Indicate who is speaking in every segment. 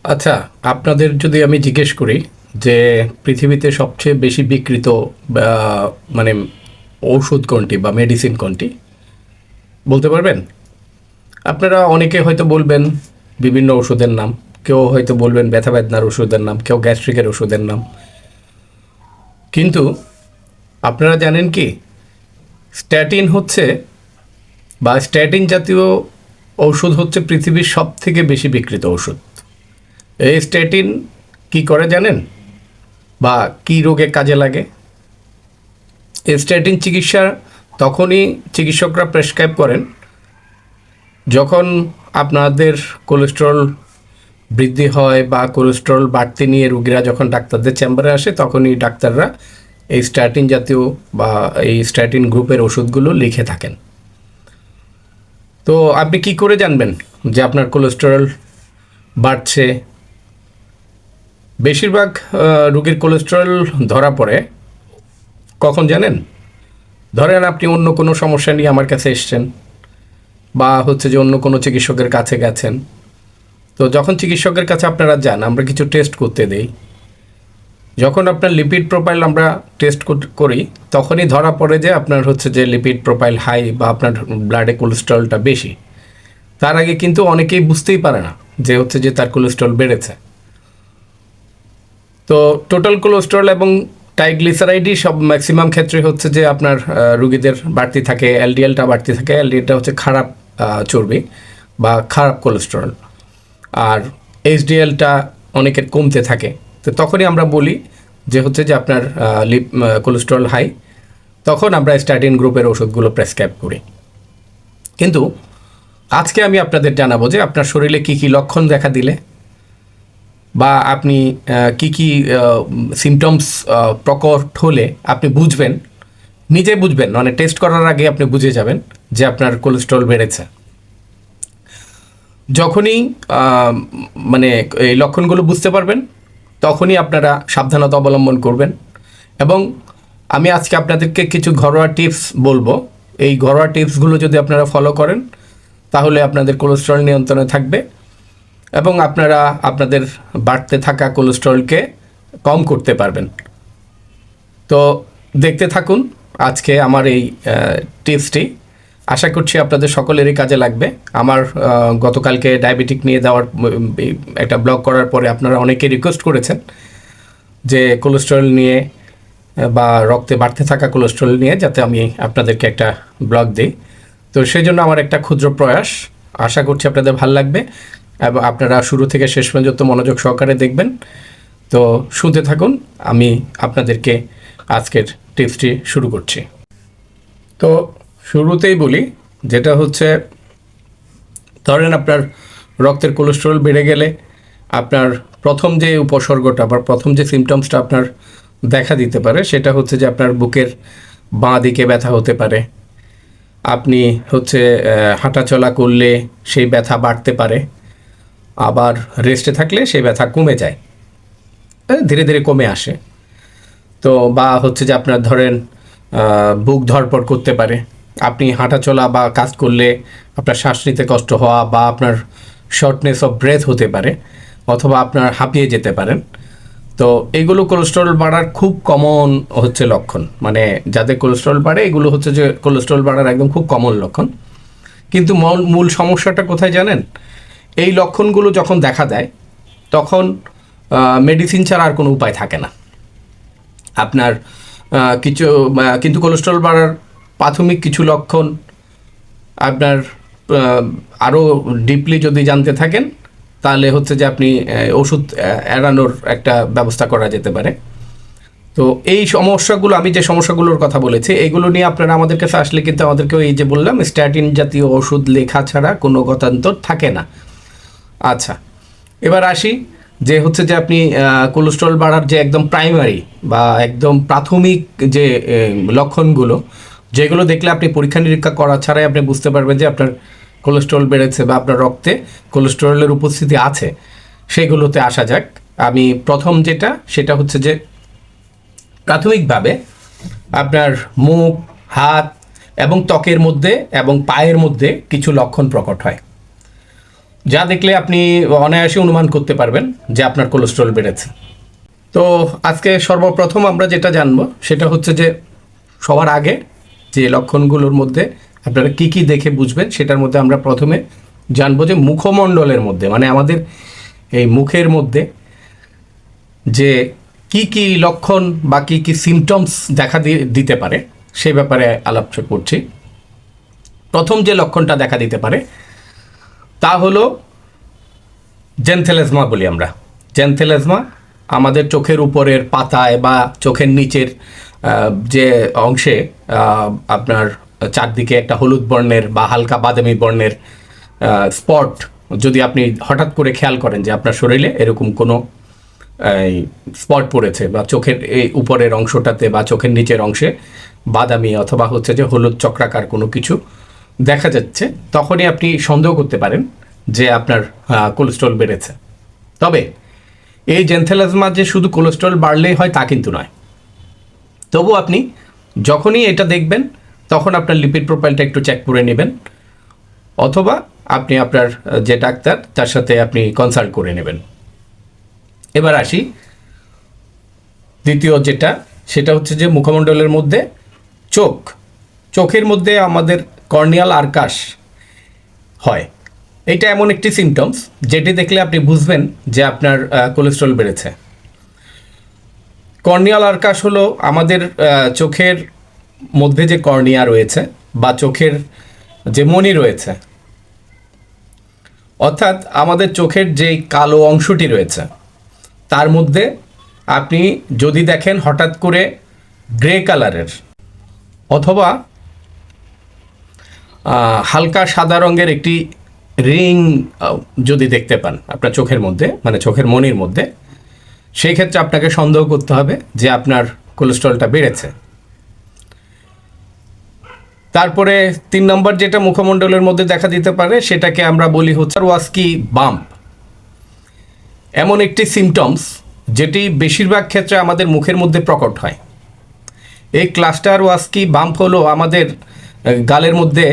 Speaker 1: আচ্ছা, আপনাদের যদি আমি জিজ্ঞেস করি যে পৃথিবীতে সবচেয়ে বেশি বিক্রিত মানে ঔষধ কোনটি বা মেডিসিন কোনটি বলতে পারবেন? আপনারা অনেকে হয়তো বলবেন বিভিন্ন ওষুধের নাম, কেউ হয়তো বলবেন ব্যথা বেদনার ওষুধের নাম, কেউ গ্যাস্ট্রিকের ওষুধের নাম। কিন্তু আপনারা জানেন কি স্ট্যাটিন হচ্ছে বা স্ট্যাটিন জাতীয় ঔষধ হচ্ছে পৃথিবীর সব থেকে বেশি বিক্রিত ওষুধ। এই স্ট্যাটিন কি করে জানেন বা কী রোগে কাজে লাগে? স্ট্যাটিন চিকিৎসা তখনই চিকিৎসকরা প্রেসক্রাইব করেন যখন আপনাদের কোলেস্টেরল বৃদ্ধি হয় বা কোলেস্টেরল বাড়তি নিয়ে রুগীরা যখন ডাক্তারদের চেম্বারে আসে, তখনই ডাক্তাররা এই স্ট্যাটিন জাতীয় বা এই স্ট্যাটিন গ্রুপের ওষুধগুলো লিখে থাকেন। তো আপনি কি করে জানবেন যে আপনার কোলেস্টেরল বাড়ছে? বেশিরভাগ রুগীর কোলেস্টেরল ধরা পড়ে কখন জানেন? ধরেন আপনি অন্য কোনো সমস্যা নিয়ে আমার কাছে এসছেন বা হচ্ছে যে অন্য কোনো চিকিৎসকের কাছে গেছেন। তো যখন চিকিৎসকের কাছে আপনারা যান, আমরা কিছু টেস্ট করতে দেই। যখন আপনার লিপিড প্রোফাইল আমরা টেস্ট করি, তখনই ধরা পড়ে যে আপনার হচ্ছে যে লিপিড প্রোফাইল হাই বা আপনার ব্লাডে কোলেস্টেরলটা বেশি। তার আগে কিন্তু অনেকেই বুঝতেই পারে না যে হচ্ছে যে তার কোলেস্টেরল বেড়েছে। তো টোটাল কোলেস্টেরল এবং ট্রাইগ্লিসারাইডই সব ম্যাক্সিমাম ক্ষেত্রে হচ্ছে যে আপনার রুগীদের বাড়তি থাকে, এলডিএলটা বাড়তি থাকে। এলডিএলটা হচ্ছে খারাপ চর্বি বা খারাপ কোলেস্টেরল, আর এইচডিএলটা অনেকের কমতে থাকে। তো তখনই আমরা বলি যে হচ্ছে যে আপনার কোলেস্টেরল হাই, তখন আমরা স্ট্যাটিন গ্রুপের ওষুধগুলো প্রেসক্রাইব করি। কিন্তু আজকে আমি আপনাদের জানাবো যে আপনার শরীরে কী কী লক্ষণ দেখা দিলে বা আপনি কি কি সিমটমস প্রকট হলে আপনি বুঝবেন, নিজে বুঝবেন, মানে টেস্ট করার আগে আপনি বুঝে যাবেন যে আপনার কোলেস্টেরল বেড়েছে। যখনই মানে এই লক্ষণগুলো বুঝতে পারবেন, তখনই আপনারা সাবধানতা অবলম্বন করবেন। এবং আমি আজকে আপনাদেরকে কিছু ঘরোয়া টিপস বলবো। এই ঘরোয়া টিপসগুলো যদি আপনারা ফলো করেন, তাহলে আপনাদের কোলেস্টেরল নিয়ন্ত্রণে থাকবে এবং আপনারা আপনাদের বাড়তে থাকা কোলেস্টেরলকে কম করতে পারবেন। তো দেখতে থাকুন আজকে আমার এই টিপসটি। আশা করছি আপনাদের সকলেরই কাজে লাগবে। আমার গতকালকে ডায়াবেটিক নিয়ে দেওয়ার একটা ব্লগ করার পরে আপনারা অনেকে রিকোয়েস্ট করেছেন যে কোলেস্টেরল নিয়ে বা রক্তে বাড়তে থাকা কোলেস্টেরল নিয়ে যাতে আমি আপনাদেরকে একটা ব্লগ দিই। তো সেই জন্য আমার একটা ক্ষুদ্র প্রয়াস। আশা করছি আপনাদের ভালো লাগবে এবং আপনারা শুরু থেকে শেষ পর্যন্ত মনোযোগ সহকারে দেখবেন। তো শুনতে থাকুন, আমি আপনাদেরকে আজকের টিপসটি শুরু করছি। তো শুরুতেই বলি, যেটা হচ্ছে ধরেন আপনার রক্তের কোলেস্টেরল বেড়ে গেলে আপনার প্রথম যে উপসর্গটা বা প্রথম যে সিমটমসটা আপনার দেখা দিতে পারে, সেটা হচ্ছে যে আপনার বুকের বাঁ দিকে ব্যথা হতে পারে। আপনি হচ্ছে হাঁটাচলা করলে সেই ব্যথা বাড়তে পারে, আবার রেস্টে থাকলে সেই ব্যথা কমে যায়, ধীরে ধীরে কমে আসে। তো বা হচ্ছে যে আপনার ধরেন বুক ধড়ফড় করতে পারে, আপনি হাঁটাচলা বা কাজ করলে আপনার শ্বাস নিতে কষ্ট হওয়া বা আপনার শর্টনেস অফ ব্রেথ হতে পারে, অথবা আপনার হাঁপিয়ে যেতে পারেন। তো এইগুলো কোলেস্টেরল বাড়ার খুব কমন হচ্ছে লক্ষণ। মানে যাদের কোলেস্টেরল বাড়ে, এগুলো হচ্ছে যে কোলেস্টেরল বাড়ার একদম খুব কমন লক্ষণ। কিন্তু মূল সমস্যাটা কোথায় জানেন? এই লক্ষণগুলো যখন দেখা দেয়, তখন মেডিসিন ছাড়া আর কোনো উপায় থাকে না আপনার। কিছু কিন্তু কোলেস্টেরল বাড়ার প্রাথমিক কিছু লক্ষণ আপনার আরও ডিপলি যদি জানতে থাকেন, তাহলে হচ্ছে যে আপনি ওষুধ এড়ানোর একটা ব্যবস্থা করা যেতে পারে। তো এই সমস্যাগুলো, আমি যে সমস্যাগুলোর কথা বলেছি, এগুলো নিয়ে আপনারা আমাদের কাছে আসলে কিন্তু আমাদেরকেও এই যে বললাম স্ট্যাটিন জাতীয় ওষুধ লেখা ছাড়া কোনো গতান্তর থাকে না। আচ্ছা, এবার আসি যে হচ্ছে যে আপনি কোলেস্টেরল বাড়ার যে একদম প্রাইমারি বা একদম প্রাথমিক যে লক্ষণগুলো, যেগুলো দেখলে আপনি পরীক্ষা নিরীক্ষা করা ছাড়াই আপনি বুঝতে পারবেন যে আপনার কোলেস্টেরল বেড়েছে বা আপনার রক্তে কোলেস্টেরলের উপস্থিতি আছে, সেগুলোতে আসা যাক। আমি প্রথম যেটা, সেটা হচ্ছে যে প্রাথমিকভাবে আপনার মুখ, হাত এবং ত্বকের মধ্যে এবং পায়ের মধ্যে কিছু লক্ষণ প্রকট হয়। যা দেখলে আপনি অনায়াসে অনুমান করতে পারবেন যে আপনার কোলেস্টেরল বেড়েছে। তো আজকে সর্বপ্রথম আমরা যেটা জানবো সেটা হচ্ছে যে সবার আগে যে লক্ষণগুলোর মধ্যে আপনারা কি কি দেখে বুঝবেন, সেটার মধ্যে আমরা প্রথমে জানবো যে মুখমণ্ডলের মধ্যে, মানে আমাদের এই মুখের মধ্যে যে কি কি লক্ষণ বা কি কি সিমটমস দেখা দিতে পারে সেই ব্যাপারে আলাপ করছি। প্রথম যে লক্ষণটা দেখা দিতে পারে তা হলো জেনথেলেজমা বলি আমরা। জেনথেলেজমা আমাদের চোখের উপরের পাতায় বা চোখের নিচের যে অংশে আপনার চারদিকে একটা হলুদ বর্ণের বা হালকা বাদামি বর্ণের স্পট যদি আপনি হঠাৎ করে খেয়াল করেন যে আপনার শরীরে এরকম কোনো স্পট পড়েছে বা চোখের এই উপরের অংশটাতে বা চোখের নিচের অংশে বাদামি অথবা হচ্ছে যে হলুদ চক্রাকার কোনো কিছু দেখা যাচ্ছে, তখনই আপনি সন্দেহ করতে পারেন যে আপনার কোলেস্ট্রল বেড়েছে। তবে এই জেনথেলাজমা যে শুধু কোলেস্ট্রল বাড়লেই হয় তা কিন্তু নয়। তবু আপনি যখনই এটা দেখবেন তখন আপনার লিপিড প্রোফাইলটা একটু চেক করে নেবেন, অথবা আপনি আপনার যে ডাক্তার তার সাথে আপনি কনসাল্ট করে নেবেন। এবার আসি দ্বিতীয় যেটা, সেটা হচ্ছে যে মুখমণ্ডলের মধ্যে চোখের মধ্যে আমাদের কর্নিয়াল আর্কাস হয়। এইটা এমন একটি সিমটমস যেটি দেখলে আপনি বুঝবেন যে আপনার কোলেস্ট্রল বেড়েছে। কর্নিয়াল আর্কাস হলো আমাদের চোখের মধ্যে যে কর্নিয়া রয়েছে বা চোখের যে মণি রয়েছে, অর্থাৎ আমাদের চোখের যেই কালো অংশটি রয়েছে তার মধ্যে আপনি যদি দেখেন হঠাৎ করে গ্রে কালারের অথবা হালকা সাদা রঙের একটি রিং যদি দেখতে পান আপনার চোখের মধ্যে, মানে চোখের মণির মধ্যে, সেই ক্ষেত্রে আপনাকে সন্দেহ করতে হবে যে আপনার কোলেস্ট্রলটা বেড়েছে। তারপরে 3 নম্বর যেটা মুখমণ্ডলের মধ্যে দেখা দিতে পারে সেটাকে আমরা বলি হচ্ছে ওয়াস্কি বাম্প। এমন একটি সিমটমস যেটি বেশিরভাগ ক্ষেত্রে আমাদের মুখের মধ্যে প্রকট হয়। এই ক্লাস্টার ওয়াস্কি বাম্প হলো আমাদের গালের মধ্যে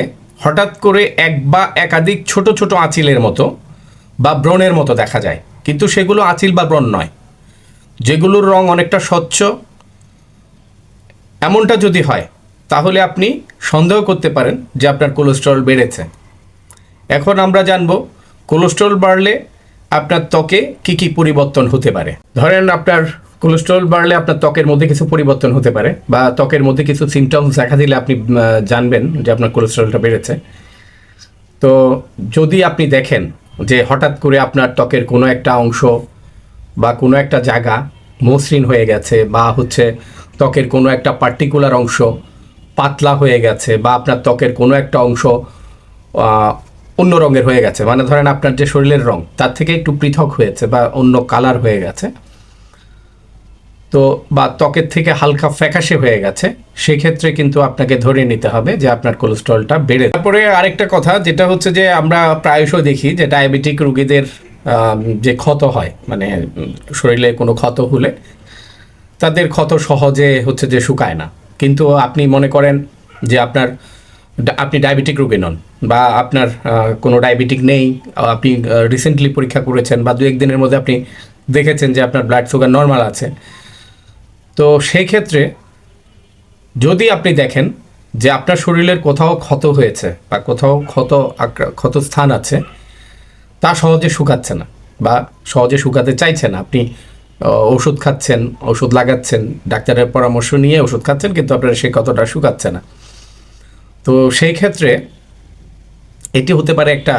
Speaker 1: হঠাৎ করে এক বা একাধিক ছোট ছোট আঁচিলের মতো বা ব্রণের মতো দেখা যায়, কিন্তু সেগুলো আঁচিল বা ব্রণ নয়, যেগুলোর রং অনেকটা স্বচ্ছ। এমনটা যদি হয় তাহলে আপনি সন্দেহ করতে পারেন যে আপনার কোলেস্ট্রল বেড়েছে। এখন আমরা জানব কোলেস্ট্রল বাড়লে আপনার ত্বকে কি কি পরিবর্তন হতে পারে। ধরেন আপনার কোলেস্ট্রল বাড়লে আপনার ত্বকের মধ্যে কিছু পরিবর্তন হতে পারে বা ত্বকের মধ্যে কিছু সিমটমস দেখা দিলে আপনি জানবেন যে আপনার কোলেস্ট্রলটা বেড়েছে। তো যদি আপনি দেখেন যে হঠাৎ করে আপনার ত্বকের কোনো একটা অংশ বা কোনো একটা জায়গা মসৃণ হয়ে গেছে, বা হচ্ছে ত্বকের কোনো একটা পার্টিকুলার অংশ পাতলা হয়ে গেছে, বা আপনার ত্বকের কোনো একটা অংশ অন্য রঙের হয়ে গেছে, মানে ধরেন আপনার যে শরীরের রং তার থেকে একটু পৃথক হয়েছে বা অন্য কালার হয়ে গেছে, তো বা ত্বকের থেকে হালকা ফ্যাকাশে হয়ে গেছে, সেক্ষেত্রে কিন্তু আপনাকে ধরে নিতে হবে যে আপনার কোলেস্ট্রলটা বেড়ে। তারপরে আরেকটা কথা যেটা হচ্ছে যে আমরা প্রায়শই দেখি যে ডায়াবেটিক রোগীদের যে ক্ষত হয়, মানে শরীরে কোনো ক্ষত হলে তাদের ক্ষত সহজে হচ্ছে যে শুকায় না। কিন্তু আপনি মনে করেন যে আপনি ডায়াবেটিক রোগী নন বা আপনার কোনো ডায়াবেটিক নেই, আপনি রিসেন্টলি পরীক্ষা করেছেন বা 2-1 দিনের মধ্যে আপনি দেখেছেন যে আপনার ব্লাড সুগার নর্মাল আছে, তো সেই ক্ষেত্রে যদি আপনি দেখেন যে আপনার শরীরের কোথাও ক্ষত হয়েছে বা কোথাও ক্ষত স্থান আছে, তা সহজে শুকাচ্ছে না বা সহজে শুকাতে চাইছে না, আপনি ওষুধ খাচ্ছেন, ওষুধ লাগাচ্ছেন, ডাক্তারের পরামর্শ নিয়ে ওষুধ খাচ্ছেন, কিন্তু আপনার সেই ক্ষতটা শুকাচ্ছে না, তো সেই ক্ষেত্রে এটি হতে পারে একটা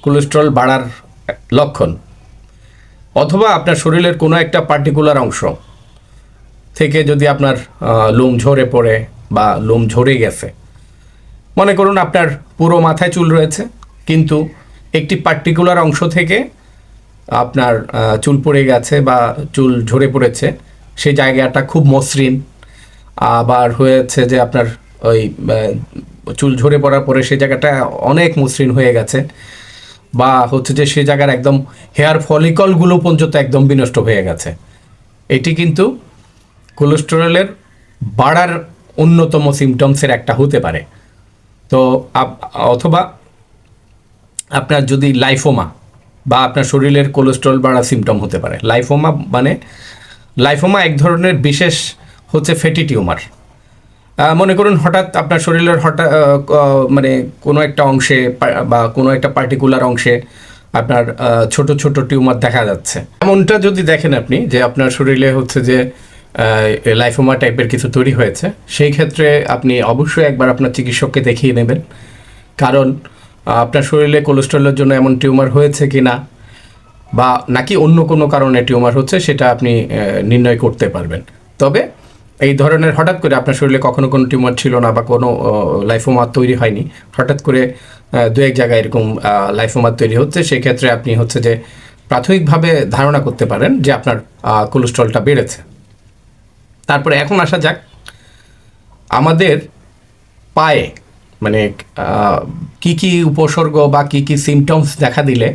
Speaker 1: কোলেস্ট্রল বাড়ার লক্ষণ। অথবা আপনার শরীরের কোনো একটা পার্টিকুলার অংশ থেকে যদি আপনার লোম ঝরে পড়ে বা লোম ঝরে গেছে, মনে করুন আপনার পুরো মাথায় চুল রয়েছে কিন্তু একটি পার্টিকুলার অংশ থেকে আপনার চুল পড়ে গেছে বা চুল ঝরে পড়েছে, সেই জায়গাটা খুব মসৃণ, আবার হয়েছে যে আপনার ওই চুল ঝরে পড়ার পরে সেই জায়গাটা অনেক মসৃণ হয়ে গেছে, বা হচ্ছে যে সেই জায়গার একদম হেয়ার ফলিকলগুলো পর্যন্ত একদম বিনষ্ট হয়ে গেছে, এটি কিন্তু কোলেস্টেরলের বাড়ার অন্যতম সিমটমসের একটা হতে পারে। তো অথবা আপনার যদি লাইফোমা বা আপনার শরীরের কোলেস্ট্রল বাড়া সিমটম হতে পারে। লাইফোমা এক ধরনের বিশেষ হচ্ছে ফ্যাটি টিউমার। মনে করুন হঠাৎ আপনার শরীরের মানে কোনো একটা অংশে বা কোনো একটা পার্টিকুলার অংশে আপনার ছোট ছোট টিউমার দেখা যাচ্ছে। এমনটা যদি দেখেন আপনি যে আপনার শরীরে হচ্ছে যে লাইফোমা টাইপের কিছু তৈরি হয়েছে, সেই ক্ষেত্রে আপনি অবশ্যই একবার আপনার চিকিৎসককে দেখিয়ে নেবেন। কারণ আপনার শরীরে কোলেস্ট্রলের জন্য এমন টিউমার হয়েছে কি না, বা নাকি অন্য কোনো কারণে টিউমার হচ্ছে, সেটা আপনি নির্ণয় করতে পারবেন। তবে এই ধরনের হঠাৎ করে আপনার শরীরে কখনো কোনো টিউমার ছিল না বা কোনো লাইফোমা তৈরি হয়নি, হঠাৎ করে দু এক জায়গায় এরকম লাইফোমা তৈরি হচ্ছে, সেক্ষেত্রে আপনি হচ্ছে যে প্রাথমিকভাবে ধারণা করতে পারেন যে আপনার কোলেস্ট্রলটা বেড়েছে। তারপরে এখন আসা যাক আমাদের পায়ে, মানে কি কি উপসর্গ বা কি কি সিমটমস দেখা দিলে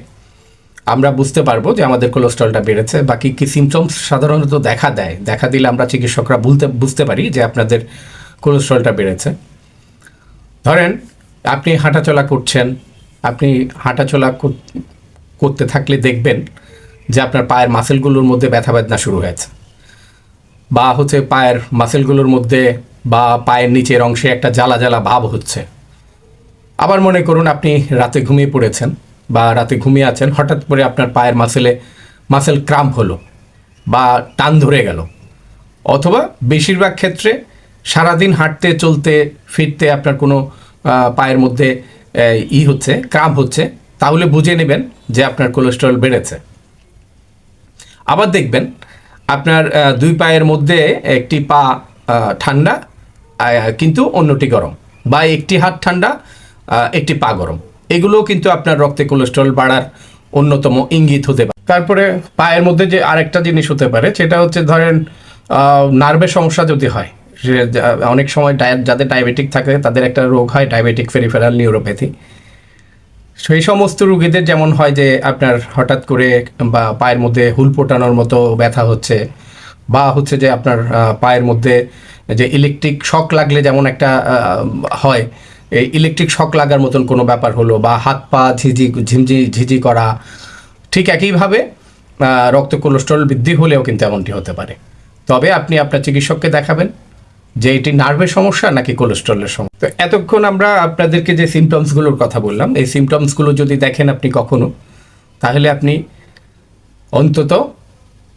Speaker 1: আমরা বুঝতে পারবো যে আমাদের কোলেস্ট্রলটা বেড়েছে, বা কী কী সিমটমস সাধারণত দেখা দিলে আমরা চিকিৎসকরা বুঝতে পারি যে আপনাদের কোলেস্ট্রলটা বেড়েছে। ধরেন আপনি হাঁটাচলা করছেন, আপনি হাঁটাচলা করতে থাকলে দেখবেন যে আপনার পায়ের মাসেলগুলোর মধ্যে ব্যথা বেদনা শুরু হয়েছে, বা হচ্ছে পায়ের মাসেলগুলোর মধ্যে বা পায়ের নিচের অংশে একটা জ্বালা জ্বালা ভাব হচ্ছে। আবার মনে করুন আপনি রাতে ঘুমিয়ে পড়েছেন বা রাতে ঘুমিয়ে আছেন, হঠাৎ করে আপনার পায়ের মাসেল ক্রাম্প হলো বা টান ধরে গেল, অথবা বেশিরভাগ ক্ষেত্রে সারাদিন হাঁটতে চলতে ফিরতে আপনার কোনো পায়ের মধ্যে ক্রাম্প হচ্ছে, তাহলে বুঝে নেবেন যে আপনার কোলেস্ট্রল বেড়েছে। আবার দেখবেন আপনার দুই পায়ের মধ্যে একটি পা ঠান্ডা কিন্তু অন্যটি গরম, বা একটি হাত ঠান্ডা একটি পা গরম, এগুলোও কিন্তু আপনার রক্তে কোলেস্ট্রল বাড়ার অন্যতম ইঙ্গিত হতে পারে। তারপরে পায়ের মধ্যে যে আরেকটা জিনিস হতে পারে, সেটা হচ্ছে ধরেন নার্ভের সমস্যা যদি হয়, অনেক সময় যাদের ডায়াবেটিক থাকে তাদের একটা রোগ হয় ডায়াবেটিক পেরিফেরাল নিউরোপ্যাথি। সেই সমস্ত রোগীদের যেমন হয় যে আপনার হঠাৎ করে বা পায়ের মধ্যে হুল পোটানোর মতো ব্যথা হচ্ছে, বা হচ্ছে যে আপনার পায়ের মধ্যে যে ইলেকট্রিক শক লাগলে যেমন একটা হয়, এই ইলেকট্রিক শক লাগার মতন কোনো ব্যাপার হলো, বা হাত পা ঝিঝি করা, ঠিক একইভাবে রক্ত কোলেস্ট্রল বৃদ্ধি হলেও কিন্তু এমনটি হতে পারে। তবে আপনি আপনার চিকিৎসককে দেখাবেন যে এটি নার্ভের সমস্যা নাকি কোলেস্ট্রলের সমস্যা। তো এতক্ষণ আমরা আপনাদেরকে যে সিমটমসগুলোর কথা বললাম, এই সিমটমসগুলো যদি দেখেন আপনি কখনো, তাহলে আপনি অন্তত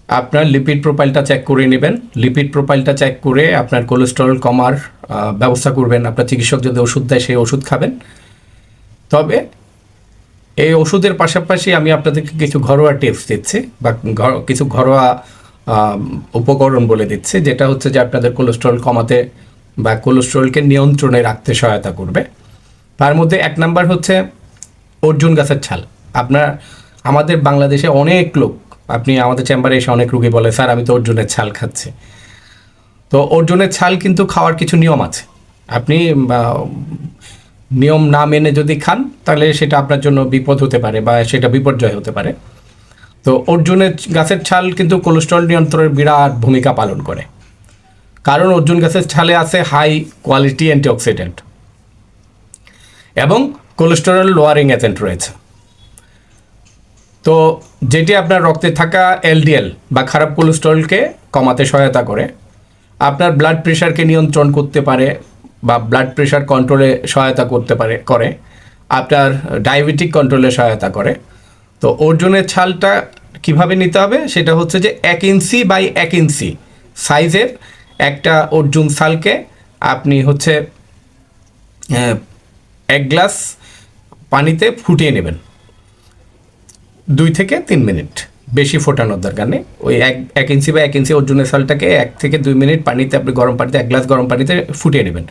Speaker 1: আপনার লিপিড প্রোফাইলটা চেক করে নেবেন। লিপিড প্রোফাইলটা চেক করে আপনার কোলেস্ট্রল কমার ব্যবস্থা করবেন। আপনার চিকিৎসক যদি ওষুধ দেয় সেই ওষুধ খাবেন। তবে এই ওষুধের পাশাপাশি আমি আপনাদেরকে কিছু ঘরোয়া টিপস দিচ্ছি, বা কিছু ঘরোয়া উপকরণ বলে দিচ্ছি, যেটা হচ্ছে যে আপনাদের কোলেস্ট্রল কমাতে বা কোলেস্ট্রলকে নিয়ন্ত্রণে রাখতে সহায়তা করবে। তার মধ্যে এক নাম্বার হচ্ছে অর্জুন গাছের ছাল। আমাদের বাংলাদেশে অনেক লোক, আপনি আমাদের চেম্বারে এসে অনেক রুগী বলে, স্যার আমি তো অর্জুনের ছাল খাচ্ছি। তো অর্জুনের ছাল কিন্তু খাওয়ার কিছু নিয়ম আছে। আপনি নিয়ম না মেনে যদি খান তাহলে সেটা আপনার জন্য বিপদ হতে পারে, বা সেটা বিপর্যয় হতে পারে। তো অর্জুনের গাছের ছাল কিন্তু কোলেস্ট্রল নিয়ন্ত্রণের বিরাট ভূমিকা পালন করে, কারণ অর্জুন গাছের ছালে আছে হাই কোয়ালিটি অ্যান্টিঅক্সিডেন্ট এবং কোলেস্টেরল লোয়ারিং এজেন্ট রয়েছে। তো যেটি আপনার রক্তে থাকা এলডিএল বা খারাপ কোলেস্টেরলকে কমাতে সহায়তা করে, আপনার ব্লাড প্রেশারকে নিয়ন্ত্রণ করতে পারে বা ব্লাড প্রেশার কন্ট্রোলে সহায়তা করে, আপনার ডায়াবেটিক কন্ট্রোলে সহায়তা করে। তো অর্জুনের ছালটা কিভাবে নিতে হবে, সেটা হচ্ছে যে 1 ইঞ্চি বাই 1 ইঞ্চি সাইজের একটা অর্জুন ছালকে আপনি হচ্ছে 1 গ্লাস পানিতে ফুটিয়ে নেবেন 2 থেকে 3 মিনিট, বেশি ফোটানোর দরকার নেই। ওই 1 ইঞ্চি বা 1 ইঞ্চি অর্জুনের ছালটাকে 1 থেকে 2 মিনিট পানিতে, আপনি গরম পানিতে 1 গ্লাস গরম পানিতে ফুটিয়ে নেবেন।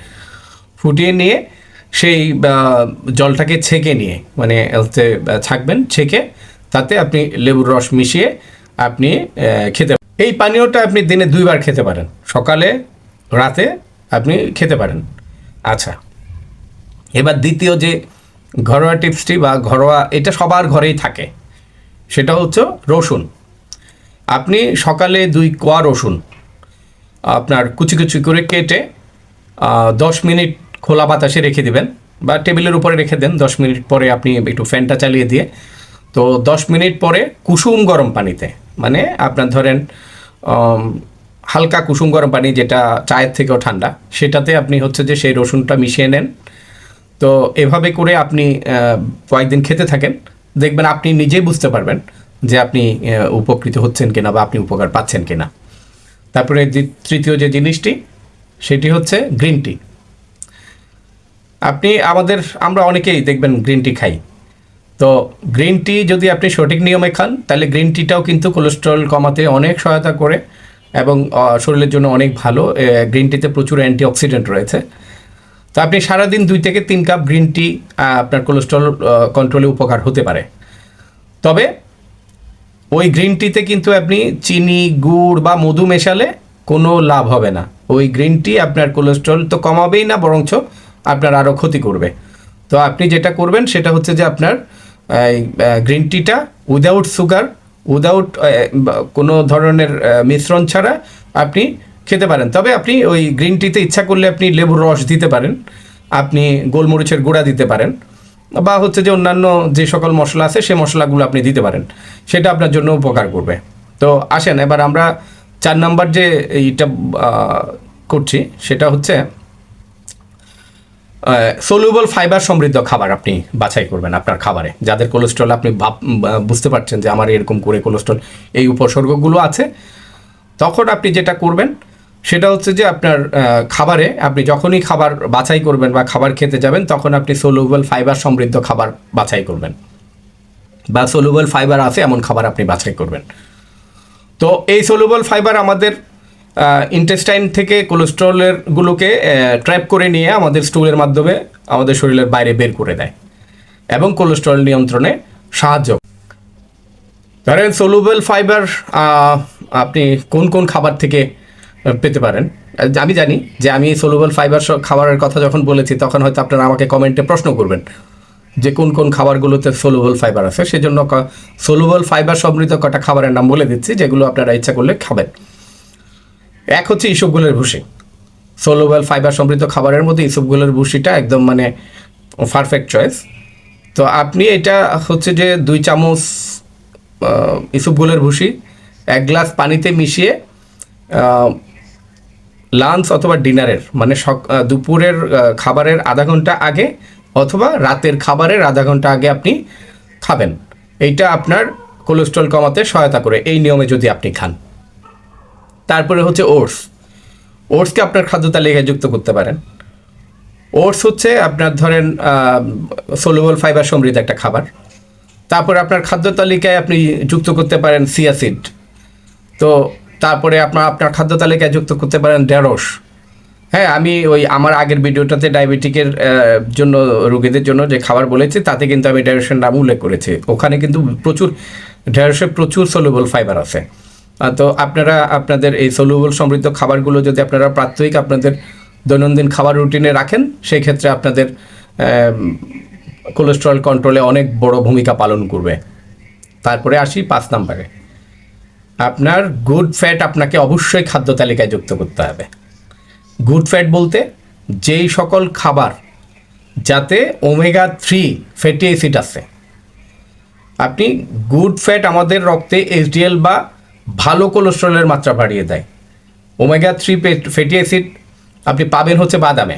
Speaker 1: ফুটিয়ে নিয়ে সেই জলটাকে ছেঁকে নিয়ে, মানে হচ্ছে ছাঁকবেন, ছেঁকে তাতে আপনি লেবুর রস মিশিয়ে আপনি খেতে পারেন। এই পানীয়টা আপনি দিনে 2 বার খেতে পারেন, সকালে রাতে আপনি খেতে পারেন। আচ্ছা, এবার দ্বিতীয় যে ঘরোয়া টিপসটি বা ঘরোয়া, এটা সবার ঘরেই থাকে, সেটা হচ্ছে রসুন। আপনি সকালে 2 কোয়া রসুন আপনার কুচি কুচি করে কেটে 10 মিনিট খোলা বাতাসে রেখে দিবেন, বা টেবিলের উপরে রেখে দেন। 10 মিনিট পরে আপনি একটু ফ্যানটা চালিয়ে দিয়ে তো 10 মিনিট পরে কুসুম গরম পানিতে, মানে আপনার ধরেন হালকা কুসুম গরম পানি যেটা চায়ের থেকেও ঠান্ডা, সেটাতে আপনি হচ্ছে যে সেই রসুনটা মিশিয়ে নেন। তো এভাবে করে আপনি কয়েকদিন খেতে থাকেন, দেখবেন আপনি নিজেই বুঝতে পারবেন যে আপনি উপকৃত হচ্ছেন কিনা বা আপনি উপকার পাচ্ছেন কিনা। তারপরে তৃতীয় যে জিনিসটি সেটি হচ্ছে গ্রিন টি। আমরা অনেকেই দেখবেন গ্রিন টি খাই। তো গ্রিন টি যদি আপনি সঠিক নিয়মে খান তাহলে গ্রিন টিটাও কিন্তু কোলেস্টেরল কমাতে অনেক সহায়তা করে এবং শরীরের জন্য অনেক ভালো। গ্রিন টিতে প্রচুর অ্যান্টিঅক্সিডেন্ট রয়েছে। তো আপনি সারাদিন 2 থেকে 3 কাপ গ্রিন টি আপনার কোলেস্টেরল কন্ট্রোলে উপকার হতে পারে। তবে ওই গ্রিন টিতে কিন্তু আপনি চিনি, গুড় বা মধু মেশালে কোনো লাভ হবে না। ওই গ্রিন টি আপনার কোলেস্টেরল তো কমাবেই না, বরঞ্চ আপনার আরও ক্ষতি করবে। তো আপনি যেটা করবেন সেটা হচ্ছে যে আপনার গ্রিন টিটা উইদাউট সুগার, উইদাউট কোনো ধরনের মিশ্রণ ছাড়া আপনি খেতে পারেন। তবে আপনি ওই গ্রিন টিতে ইচ্ছা করলে আপনি লেবুর রস দিতে পারেন, আপনি গোলমরিচের গুঁড়া দিতে পারেন, বা হচ্ছে যে অন্যান্য যে সকল মশলা আছে সেই মশলাগুলো আপনি দিতে পারেন, সেটা আপনার জন্য উপকার করবে। তো আসেন এবার আমরা 4 নাম্বার যে এইটা করছি সেটা হচ্ছে সলিউবল ফাইবার সমৃদ্ধ খাবার আপনি বাছাই করবেন আপনার খাবারে। যাদের কোলেস্ট্রল আপনি বুঝতে পারছেন যে আমার এরকম করে কোলেস্ট্রল এই উপসর্গগুলো আছে, তখন আপনি যেটা করবেন সেটা হচ্ছে যে আপনার খাবারে আপনি যখনই খাবার বাছাই করবেন বা খাবার খেতে যাবেন তখন আপনি সলিউবল ফাইবার সমৃদ্ধ খাবার বাছাই করবেন, বা সলিউবল ফাইবার আছে এমন খাবার আপনি বাছাই করবেন। তো এই সলিউবল ফাইবার আমাদের ইন্টেস্টাইন থেকে কোলেস্ট্রলের গুলোকে ট্র্যাপ করে নিয়ে আমাদের স্টুলের মাধ্যমে আমাদের শরীরের বাইরে বের করে দেয় এবং কোলেস্ট্রল নিয়ন্ত্রণে সাহায্য। ধরেন সলিউবল ফাইবার আপনি কোন কোন খাবার থেকে পেতে পারেন। আমি জানি যে আমি সলিউবল ফাইবার খাবারের কথা যখন বলেছি তখন হয়তো আপনারা আমাকে কমেন্টে প্রশ্ন করবেন যে কোন কোন খাবারগুলোতে সলিউবল ফাইবার আছে। সেজন্য সলিউবল ফাইবার সমৃদ্ধ কটা খাবারের নাম বলে দিচ্ছি যেগুলো আপনারা ইচ্ছা করলে খাবেন। এক হচ্ছে ইসবগুলের ভুসি। সলিউবল ফাইবার সমৃদ্ধ খাবারের মধ্যে ইসবগুলের ভুসিটা একদম মানে পারফেক্ট চয়েস। তো আপনি এটা হচ্ছে যে 2 চামচ ইসবগুলের ভুসি 1 গ্লাস পানিতে মিশিয়ে লাঞ্চ অথবা ডিনারের মানে দুপুরের খাবারের আধা ঘন্টা আগে অথবা রাতের খাবারের আধা ঘন্টা আগে আপনি খাবেন। এইটা আপনার কোলেস্ট্রল কমাতে সহায়তা করে এই নিয়মে যদি আপনি খান। তারপরে হচ্ছে ওটসকে আপনার খাদ্য তালিকায় যুক্ত করতে পারেন। ওটস হচ্ছে আপনার ধরেন সলিউবল ফাইবার সমৃদ্ধ একটা খাবার। তারপরে আপনার খাদ্য তালিকায় আপনি যুক্ত করতে পারেন চিয়া সিড। তো তারপরে আপনার খাদ্য তালিকায় যুক্ত করতে পারেন ঢেঁড়স। হ্যাঁ, আমি আমার আগের ভিডিওটাতে ডায়াবেটিকের জন্য রোগীদের জন্য যে খাবার বলেছি তাতে কিন্তু আমি ঢেঁড়সের নাম উল্লেখ করেছি। ওখানে কিন্তু ঢেঁড়সে প্রচুর সলিউবল ফাইবার আছে। তো আপনারা আপনাদের এই সলিউবল সমৃদ্ধ খাবারগুলো যদি আপনারা প্রাত্যহিক আপনাদের দৈনন্দিন খাবার রুটিনে রাখেন সেই ক্ষেত্রে আপনাদের কোলেস্ট্রল কন্ট্রোলে অনেক বড় ভূমিকা পালন করবে। তারপরে আসি 5 নম্বরে, আপনার গুড ফ্যাট আপনাকে অবশ্যই খাদ্য তালিকায় যুক্ত করতে হবে। গুড ফ্যাট বলতে যেই সকল খাবার যাতে ওমেগা 3 ফ্যাটি অ্যাসিড আছে। আপনি গুড ফ্যাট আমাদের রক্তে এইচডিএল বা ভালো কোলেস্ট্রলের মাত্রা বাড়িয়ে দেয়। ওমেগা 3 ফ্যাটি অ্যাসিড আপনি পাবেন হচ্ছে বাদামে।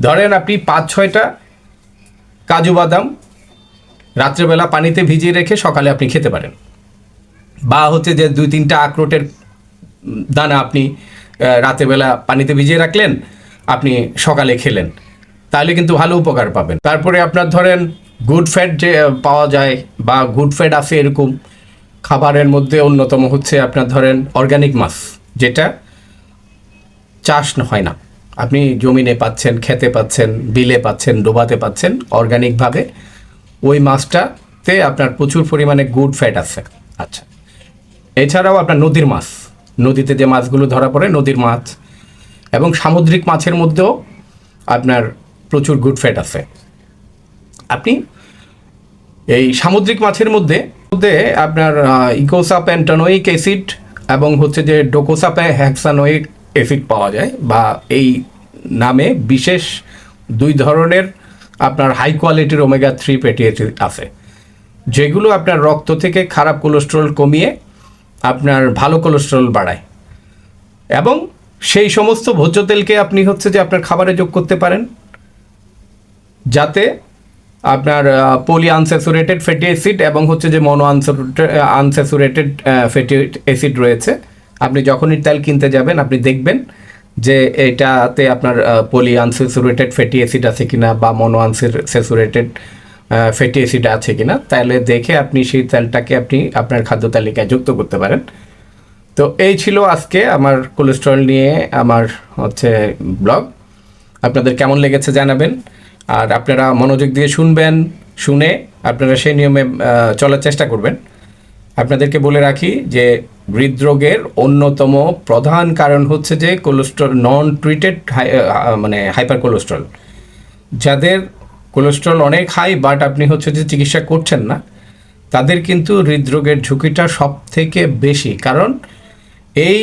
Speaker 1: ধরেন আপনি 5-6টা কাজু বাদাম রাত্রেবেলা পানিতে ভিজিয়ে রেখে সকালে আপনি খেতে পারেন, বা হচ্ছে যে 2-3টা আখরোটের দানা আপনি রাতেরবেলা পানিতে ভিজিয়ে রাখলেন, আপনি সকালে খেলেন, তাহলে কিন্তু ভালো উপকার পাবেন। তারপরে আপনার ধরেন গুড ফ্যাট যে পাওয়া যায় বা গুড ফ্যাট আছে এরকম খাবারের মধ্যে অন্যতম হচ্ছে আপনার ধরেন অর্গানিক মাছ, যেটা চাষ হয় না, আপনি জমিনে পাচ্ছেন, খেতে পাচ্ছেন, বিলে পাচ্ছেন, ডোবাতে পাচ্ছেন অর্গানিকভাবে। ওই মাছটাতে আপনার প্রচুর পরিমাণে গুড ফ্যাট আছে। আচ্ছা, এছাড়াও আপনার নদীর মাছ, নদীতে যে মাছগুলো ধরা পড়ে নদীর মাছ এবং সামুদ্রিক মাছের মধ্যেও আপনার প্রচুর গুড ফ্যাট আছে। আপনি এই সামুদ্রিক মাছের মধ্যে আপনার ইকোসাপ্যান্টানোয়িক অ্যাসিড এবং হচ্ছে যে ডোকোসাপ্যাহেক্সানোয়িক অ্যাসিড পাওয়া যায়, বা এই নামে বিশেষ 2 ধরনের আপনার হাই কোয়ালিটির ওমেগা 3 ফ্যাটি অ্যাসিড আছে। যেগুলো আপনার রক্ত থেকে খারাপ কোলেস্টেরল কমিয়ে আপনার ভালো কোলেস্টেরল বাড়ায়। এবং সেই সমস্ত ভোজ্য তেলকে আপনি হচ্ছে যে আপনার খাবারে যোগ করতে পারেন, যাতে আপনার পলি আনস্যাচুরেটেড ফ্যাটি অ্যাসিড এবং হচ্ছে যে মনো আনস্যাচুরেটেড ফ্যাটি অ্যাসিড রয়েছে। আপনি যখনই তেল কিনতে যাবেন আপনি দেখবেন যে এটাতে আপনার পলি আনস্যাচুরেটেড ফ্যাটি অ্যাসিড আছে কিনা বা মনো আনস্যাচুরেটেড ফ্যাটি অ্যাসিড আছে কিনা, তাহলে দেখে আপনি সেই তেলটাকে আপনি আপনার খাদ্য তালিকায় যুক্ত করতে পারেন। তো এই ছিল আজকে আমার কোলেস্টেরল নিয়ে আমার হচ্ছে ব্লগ। আপনাদের কেমন লেগেছে জানাবেন, আর আপনারা মনোযোগ দিয়ে শুনবেন, শুনে আপনারা সেই নিয়মে চলার চেষ্টা করবেন। আপনাদেরকে বলে রাখি যে হৃদরোগের অন্যতম প্রধান কারণ হচ্ছে যে কোলেস্টেরল নন ট্রিটেড মানে হাইপার কোলেস্টেরল। যাদের কোলেস্টেরল অনেক হাই বাট আপনি হচ্ছে যে চিকিৎসা করছেন না, তাদের কিন্তু হৃদরোগের ঝুঁকিটা সব থেকে বেশি। কারণ এই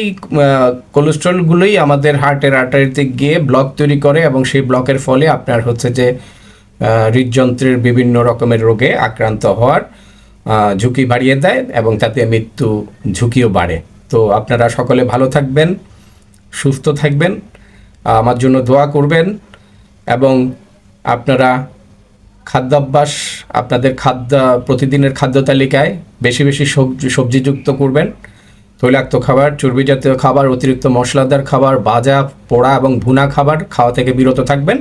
Speaker 1: কোলেস্টেরলগুলোই আমাদের হার্টের আর্টারিতে গিয়ে ব্লক তৈরি করে এবং সেই ব্লকের ফলে আপনার হচ্ছে যে হৃদযন্ত্রের বিভিন্ন রকমের রোগে আক্রান্ত হওয়ার ঝুঁকি বাড়িয়ে দেয় এবং তাতে মৃত্যু ঝুঁকিও বাড়ে। তো আপনারা সকলে ভালো থাকবেন, সুস্থ থাকবেন, আমার জন্য দোয়া করবেন এবং আপনারা খাদ্যাভ্যাস আপনাদের প্রতিদিনের খাদ্য তালিকায় বেশি বেশি সবজিযুক্ত করবেন। তৈলাক্ত খাবার, চর্বি জাতীয় খাবার, অতিরিক্ত মশলাদার খাবার, ভাজা পোড়া এবং ভুনা খাবার খাওয়া থেকে বিরত থাকবেন।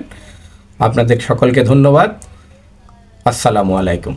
Speaker 1: আপনাদের সকলকে ধন্যবাদ। আসসালামু আলাইকুম।